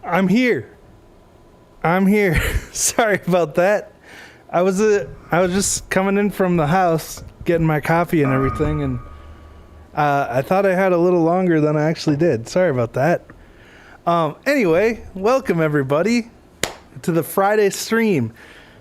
I'm here. I'm here. Sorry about that. I was just coming in from the house, getting my coffee and everything, and I thought I had a little longer than I actually did. Sorry about that. Anyway, welcome everybody to the Friday stream.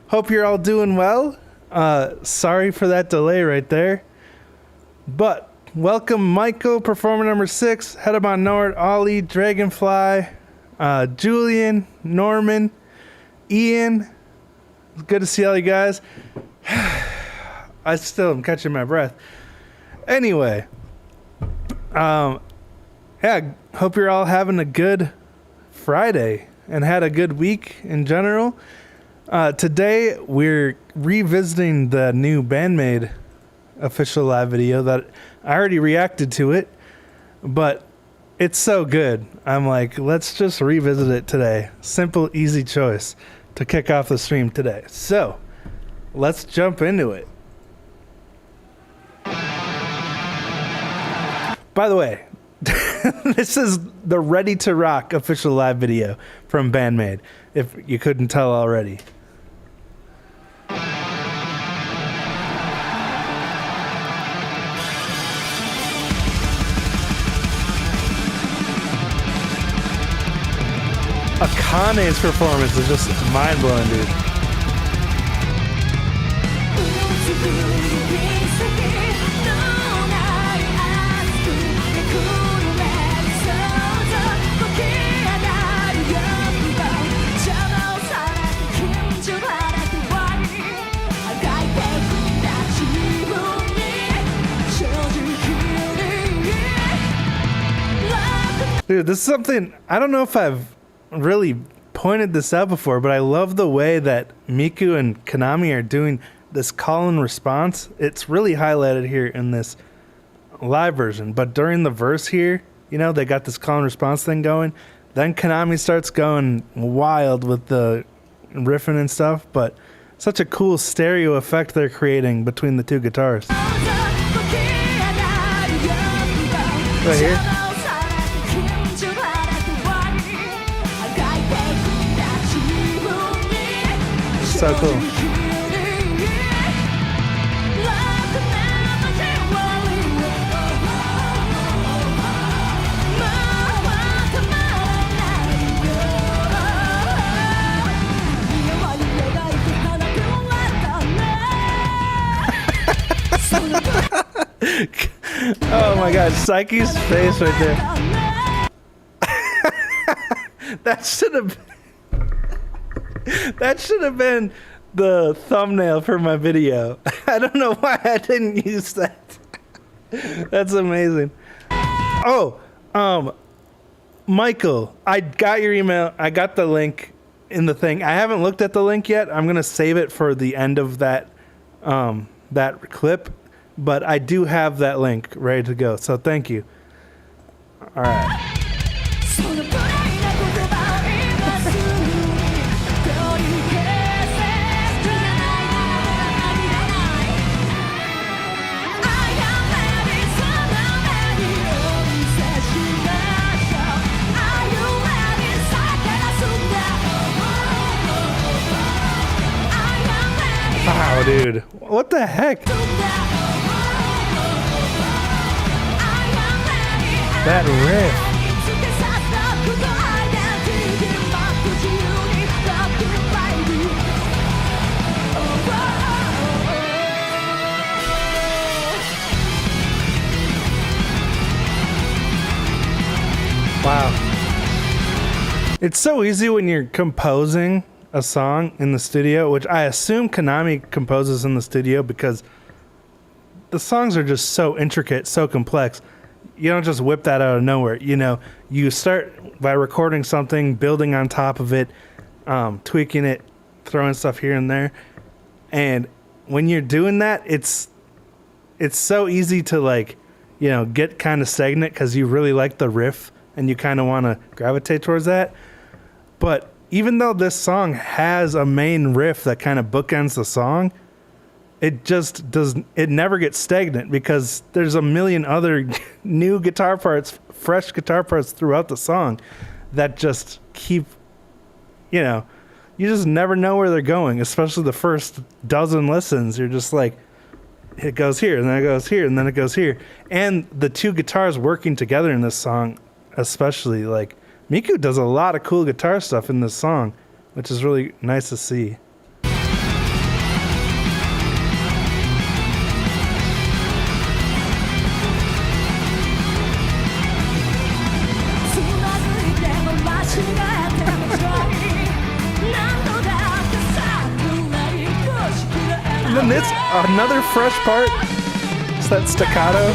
Hope you're all doing well. Sorry for that delay right there. But welcome Michael, performer number 6, Head Up on Nord, Ollie, Dragonfly, Julian, Norman, Ian. It's good to see all you guys. I still am catching my breath. Anyway, yeah, hope you're all having a good Friday and had a good week in general. Today we're revisiting the new BAND-MAID official live video that I already reacted to it, but it's so good. I'm like, let's just revisit it today. Simple, easy choice to kick off the stream today. So let's jump into it. By the way, this is the Ready to Rock official live video from BAND-MAID, if you couldn't tell already. Akane's performance is just mind-blowing, dude. Dude, this is something, I don't know if I've really pointed this out before, but I love the way that Miku and Konami are doing this call and response. It's really highlighted here in this live version, but during the verse here, you know, they got this call and response thing going. Then Konami starts going wild with the riffing and stuff, but such a cool stereo effect they're creating between the two guitars. Right here. So cool. Oh my god, Psyche's face right there. That should have been the thumbnail for my video. I don't know why I didn't use that. That's amazing. Oh, Michael, I got your email. I got the link in the thing. I haven't looked at the link yet. I'm gonna save it for the end of that that clip, but I do have that link ready to go. So thank you. All right. Wow, dude. What the heck? That riff. Wow. It's so easy when you're composing a song in the studio, which I assume Konami composes in the studio because the songs are just so intricate, so complex. You don't just whip that out of nowhere. You know, you start by recording something, building on top of it, tweaking it, throwing stuff here and there. And when you're doing that, it's so easy to, like, you know, get kind of stagnant because you really like the riff and you kind of want to gravitate towards that. But even though this song has a main riff that kind of bookends the song, it never gets stagnant because there's a million other new guitar parts, fresh guitar parts throughout the song that just keep, you know, you just never know where they're going, especially the first dozen listens. You're just like, it goes here, and then it goes here, and then it goes here. And the two guitars working together in this song, especially, like, Miku does a lot of cool guitar stuff in this song, which is really nice to see. And then this, another fresh part, it's that staccato.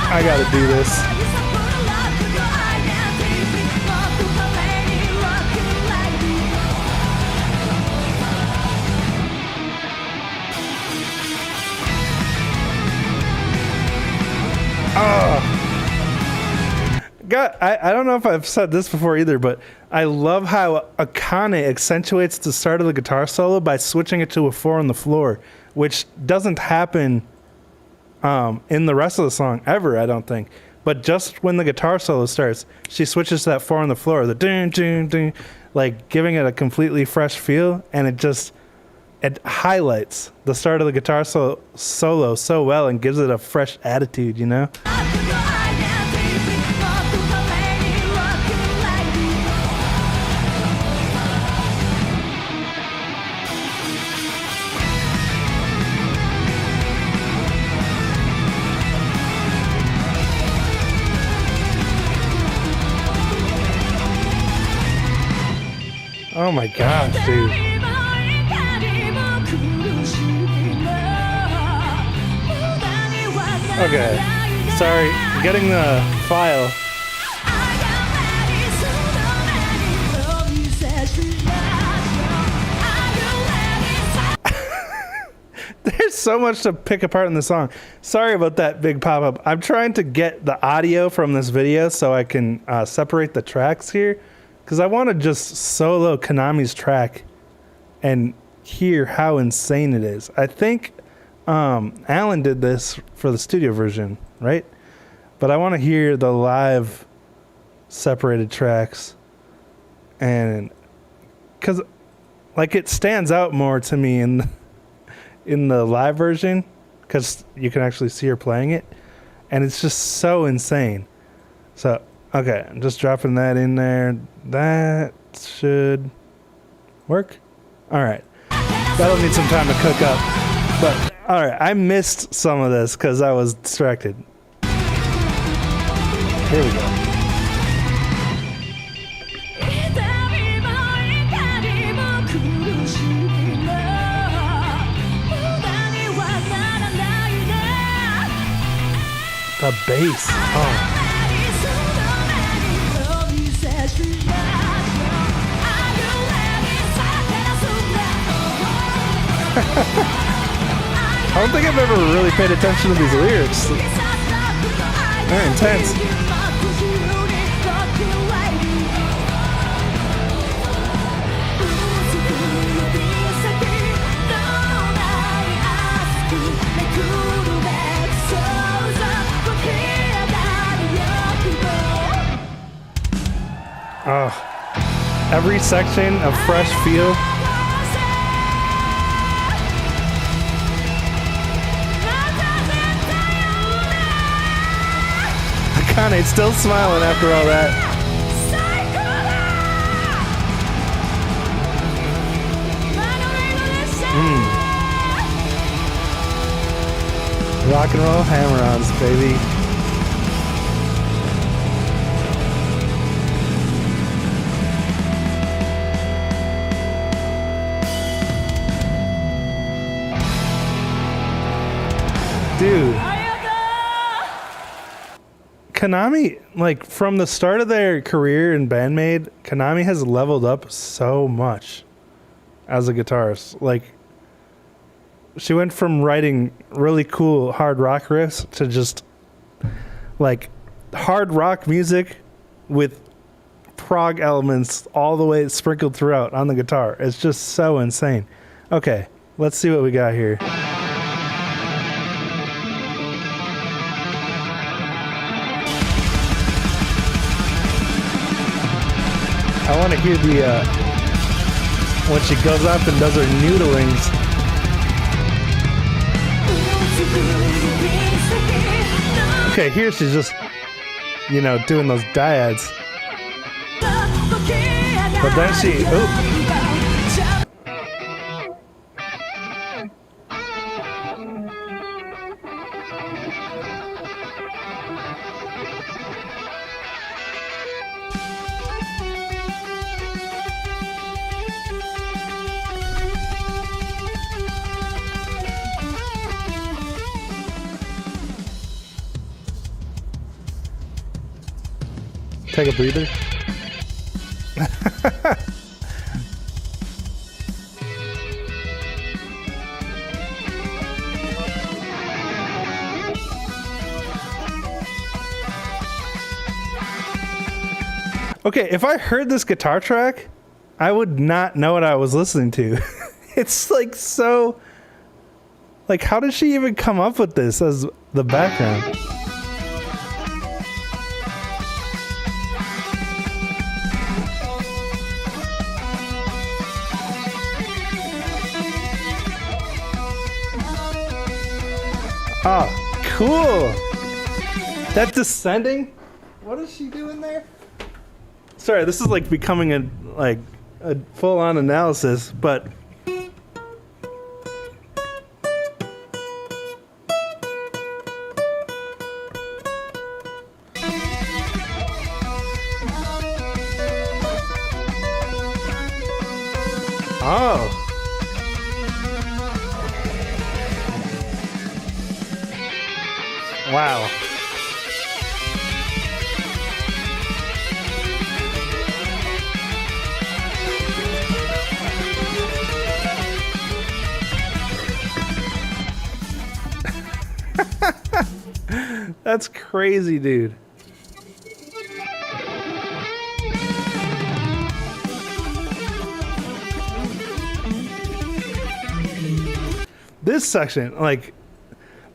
I gotta do this. God, I don't know if I've said this before either, but I love how Akane accentuates the start of the guitar solo by switching it to a 4 on the floor, which doesn't happen in the rest of the song ever, I don't think. But just when the guitar solo starts, she switches to that 4 on the floor, the ding ding ding, like giving it a completely fresh feel, and it highlights the start of the guitar solo so well and gives it a fresh attitude, you know? Oh my gosh, dude. Okay, sorry, getting the file. There's so much to pick apart in the song. Sorry about that big pop-up. I'm trying to get the audio from this video so I can separate the tracks here, because I want to just solo Konami's track and hear how insane it is. I think Alan did this for the studio version, right? But I want to hear the live separated tracks, and because like it stands out more to me in the live version because you can actually see her playing it, and it's just so insane. So okay, I'm just dropping that in there. That should work. All right, that'll need some time to cook up, but all right, I missed some of this because I was distracted. Here we go. The bass. Oh. I don't think I've ever really paid attention to these lyrics. They're intense. Oh, every section a fresh feel. Akane's still smiling after all that. Rock and roll hammer-ons, baby. Dude, Konami, like from the start of their career in BAND-MAID, Konami has leveled up so much as a guitarist. Like, she went from writing really cool hard rock riffs to just like hard rock music with prog elements all the way sprinkled throughout on the guitar. It's just so insane. Okay, let's see what we got here. I want to hear the when she goes up and does her noodlings. Okay, here she's just, you know, doing those dyads. But then she, take a breather. Okay, if I heard this guitar track, I would not know what I was listening to. It's like so... Like, how did she even come up with this as the background? Oh, cool. That descending? What is she doing there? Sorry, this is like becoming a full-on analysis, but oh. Wow. That's crazy, dude. This section, like,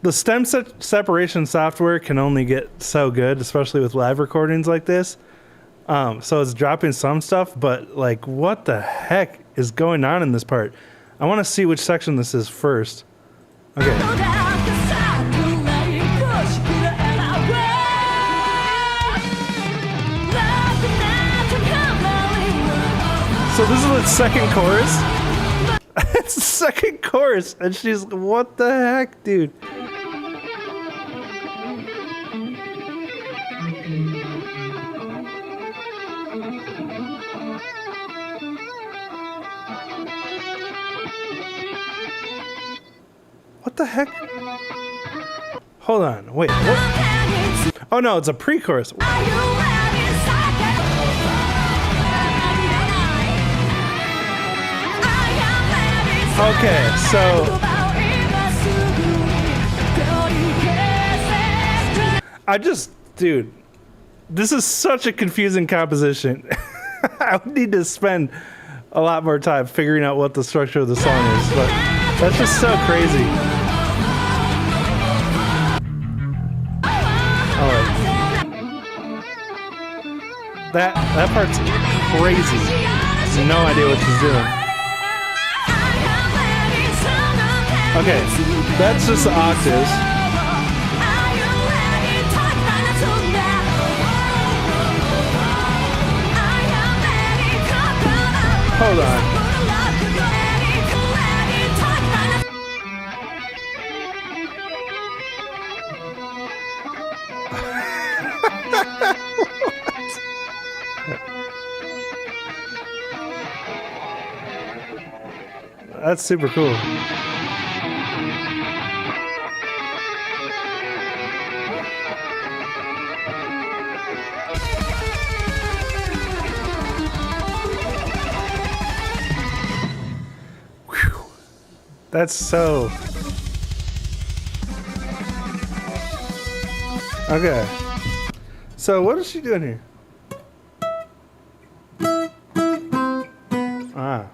the stem separation software can only get so good, especially with live recordings like this. So it's dropping some stuff, but like, what the heck is going on in this part? I want to see which section this is first. Okay. So this is the second chorus? It's the second chorus, and she's, what the heck, dude? What the heck? Hold on, wait, what? Oh no, it's a pre-chorus. Okay, so dude, this is such a confusing composition. I would need to spend a lot more time figuring out what the structure of the song is, but that's just so crazy. All right. That part's crazy. No idea what she's doing. Okay, that's just the octaves. Hold on. That's super cool. That's so... Okay. So what is she doing here? Ah.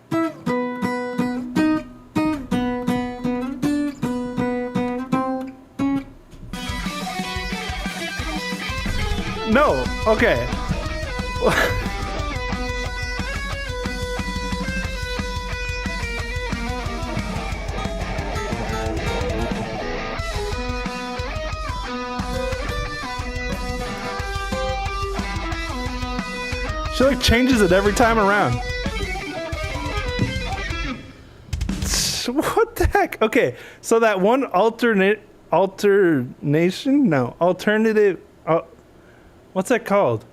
No. Okay. She like changes it every time around. What the heck? Okay, so that one alternative, what's that called?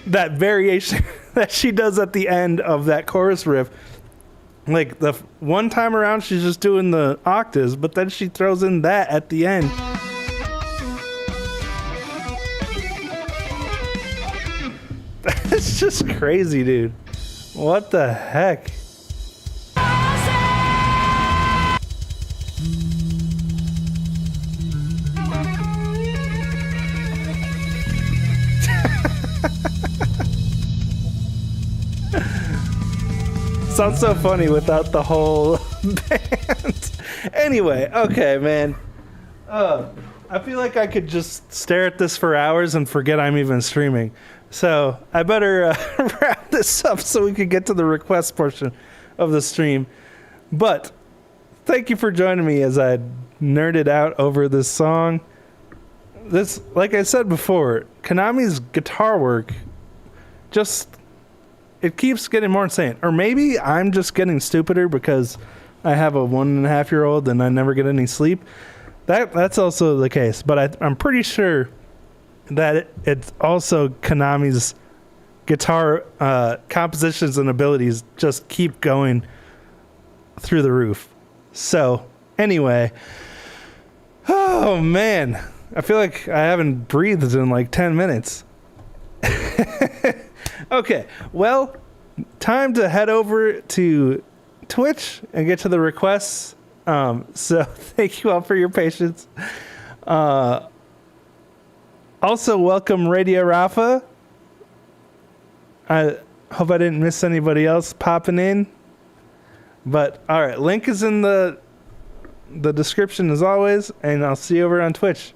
That variation that she does at the end of that chorus riff. Like the one time around, she's just doing the octaves, but then she throws in that at the end. It's just crazy, dude. What the heck? Sounds so funny without the whole band. Anyway, okay, man. I feel like I could just stare at this for hours and forget I'm even streaming. So I better wrap this up so we can get to the request portion of the stream. But thank you for joining me as I nerded out over this song. This, like I said before, Konami's guitar work just, it keeps getting more insane. Or maybe I'm just getting stupider because I have a 1.5-year-old and I never get any sleep. That's also the case. But I'm pretty sure that it's also Konami's guitar compositions and abilities just keep going through the roof. So anyway, oh man, I feel like I haven't breathed in like 10 minutes. Okay, well, time to head over to Twitch and get to the requests. So thank you all for your patience. Also, welcome Radio Rafa. I hope I didn't miss anybody else popping in. But, all right, link is in the description as always, and I'll see you over on Twitch.